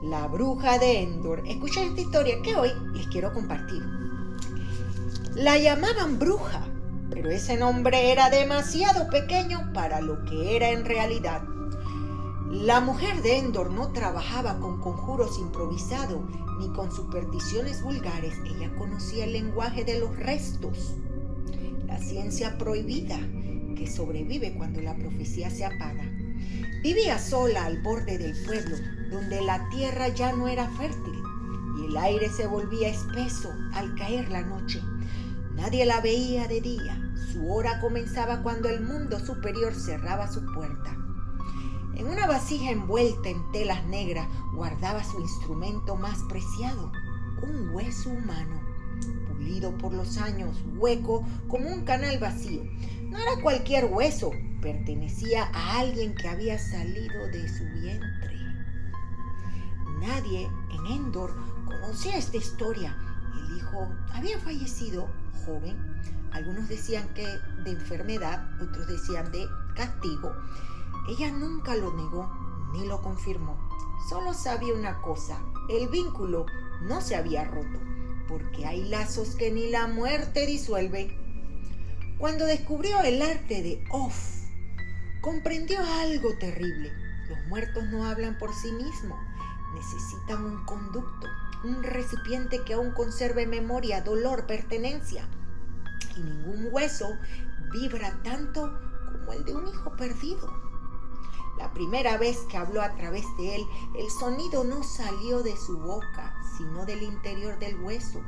la bruja de Endor. Escucha esta historia que hoy les quiero compartir. La llamaban bruja, pero ese nombre era demasiado pequeño para lo que era en realidad. La mujer de Endor no trabajaba con conjuros improvisados ni con supersticiones vulgares. Ella conocía el lenguaje de los restos, la ciencia prohibida que sobrevive cuando la profecía se apaga. Vivía sola al borde del pueblo, donde la tierra ya no era fértil y el aire se volvía espeso al caer la noche. Nadie la veía de día. Su hora comenzaba cuando el mundo superior cerraba su puerta. En una vasija envuelta en telas negras guardaba su instrumento más preciado, un hueso humano, pulido por los años, hueco como un canal vacío. No era cualquier hueso, pertenecía a alguien que había salido de su vientre. Nadie en Endor conocía esta historia. El hijo había fallecido joven. Algunos decían que de enfermedad, otros decían de castigo. Ella nunca lo negó ni lo confirmó. Solo sabía una cosa: el vínculo no se había roto, porque hay lazos que ni la muerte disuelve. Cuando descubrió el arte de Off, comprendió algo terrible. Los muertos no hablan por sí mismos. Necesitan un conducto, un recipiente que aún conserve memoria, dolor, pertenencia. Y ningún hueso vibra tanto como el de un hijo perdido. La primera vez que habló a través de él, el sonido no salió de su boca, sino del interior del hueso.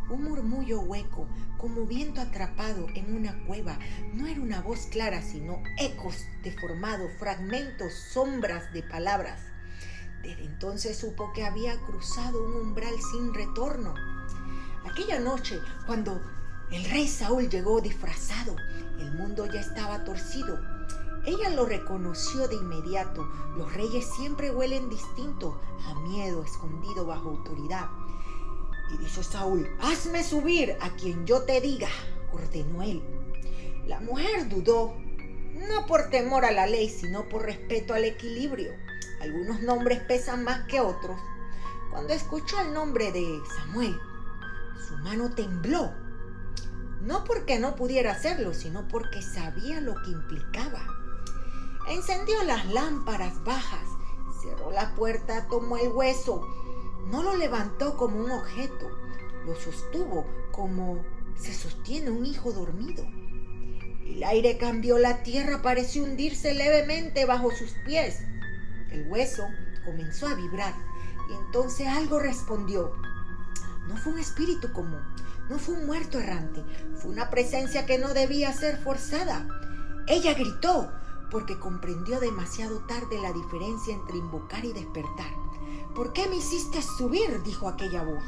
Un murmullo hueco, como viento atrapado en una cueva. No era una voz clara, sino ecos deformados, fragmentos, sombras de palabras. Desde entonces supo que había cruzado un umbral sin retorno. Aquella noche, cuando el rey Saúl llegó disfrazado, el mundo ya estaba torcido. Ella lo reconoció de inmediato. Los reyes siempre huelen distinto, a miedo, escondido bajo autoridad. Y dijo Saúl: «Hazme subir a quien yo te diga», ordenó él. La mujer dudó, no por temor a la ley, sino por respeto al equilibrio. Algunos nombres pesan más que otros. Cuando escuchó el nombre de Samuel, su mano tembló. No porque no pudiera hacerlo, sino porque sabía lo que implicaba. Encendió las lámparas bajas, cerró la puerta, tomó el hueso. No lo levantó como un objeto, lo sostuvo como se sostiene un hijo dormido. El aire cambió, la tierra pareció hundirse levemente bajo sus pies. El hueso comenzó a vibrar y entonces algo respondió. No fue un espíritu común, no fue un muerto errante, fue una presencia que no debía ser forzada. Ella gritó porque comprendió demasiado tarde la diferencia entre invocar y despertar. «¿Por qué me hiciste subir?», dijo aquella voz.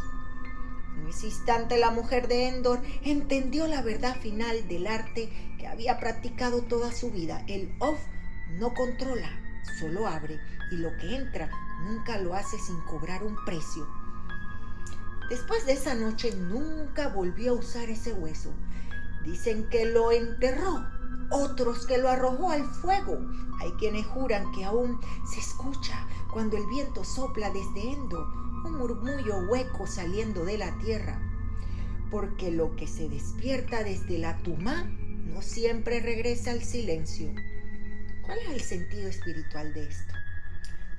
En ese instante la mujer de Endor entendió la verdad final del arte que había practicado toda su vida. El Off no controla, solo abre, y lo que entra nunca lo hace sin cobrar un precio. Después de esa noche nunca volvió a usar ese hueso. Dicen que lo enterró, otros que lo arrojó al fuego. Hay quienes juran que aún se escucha cuando el viento sopla desde Endor, un murmullo hueco saliendo de la tierra. Porque lo que se despierta desde la tumá no siempre regresa al silencio. ¿Cuál es el sentido espiritual de esto?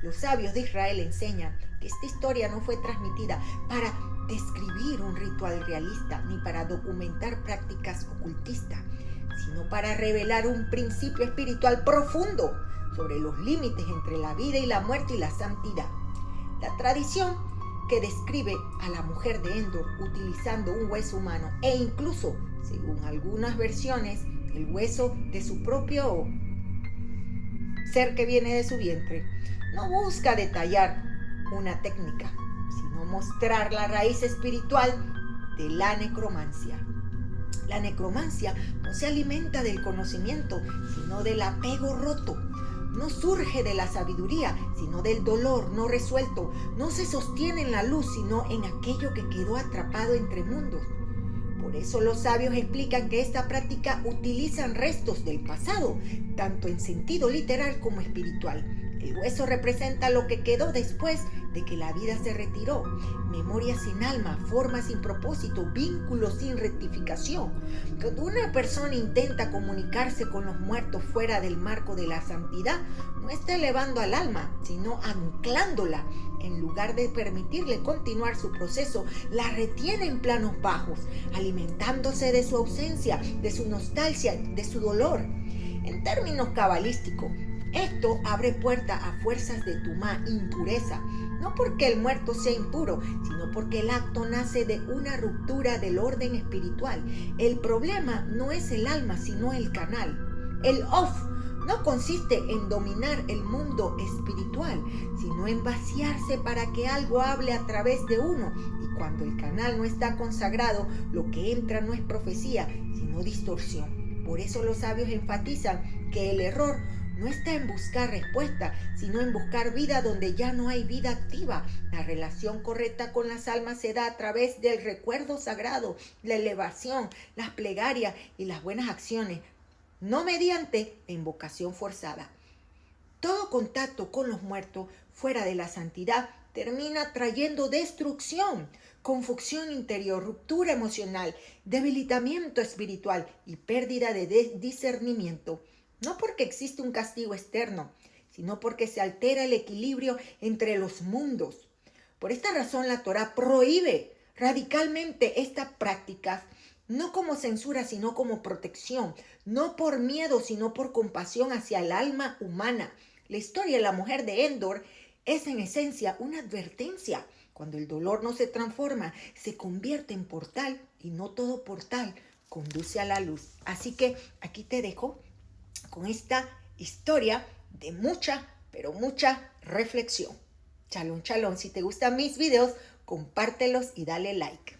Los sabios de Israel enseñan que esta historia no fue transmitida para describir un ritual realista ni para documentar prácticas ocultistas, sino para revelar un principio espiritual profundo sobre los límites entre la vida y la muerte y la santidad. La tradición que describe a la mujer de Endor utilizando un hueso humano e incluso, según algunas versiones, el hueso de su propio ser que viene de su vientre, no busca detallar una técnica, sino mostrar la raíz espiritual de la necromancia. La necromancia no se alimenta del conocimiento, sino del apego roto. No surge de la sabiduría, sino del dolor no resuelto. No se sostiene en la luz, sino en aquello que quedó atrapado entre mundos. Por eso los sabios explican que esta práctica utilizan restos del pasado, tanto en sentido literal como espiritual. El hueso representa lo que quedó después de que la vida se retiró. Memoria sin alma, forma sin propósito, vínculos sin rectificación. Cuando una persona intenta comunicarse con los muertos fuera del marco de la santidad, no está elevando al alma, sino anclándola. En lugar de permitirle continuar su proceso, la retiene en planos bajos, alimentándose de su ausencia, de su nostalgia, de su dolor. En términos cabalísticos, esto abre puerta a fuerzas de tumá, impureza, no porque el muerto sea impuro, sino porque el acto nace de una ruptura del orden espiritual. El problema no es el alma, sino el canal. El off no consiste en dominar el mundo espiritual, sino en vaciarse para que algo hable a través de uno. Y cuando el canal no está consagrado, lo que entra no es profecía, sino distorsión. Por eso los sabios enfatizan que el error no está en buscar respuesta, sino en buscar vida donde ya no hay vida activa. La relación correcta con las almas se da a través del recuerdo sagrado, la elevación, las plegarias y las buenas acciones, no mediante la invocación forzada. Todo contacto con los muertos fuera de la santidad termina trayendo destrucción, confusión interior, ruptura emocional, debilitamiento espiritual y pérdida de discernimiento. No porque existe un castigo externo, sino porque se altera el equilibrio entre los mundos. Por esta razón la Torá prohíbe radicalmente estas prácticas, no como censura, sino como protección, no por miedo, sino por compasión hacia el alma humana. La historia de la mujer de Endor es en esencia una advertencia. Cuando el dolor no se transforma, se convierte en portal, y no todo portal conduce a la luz. Así que aquí te dejo con esta historia de mucha, pero mucha reflexión. Shalom, shalom. Si te gustan mis videos, compártelos y dale like.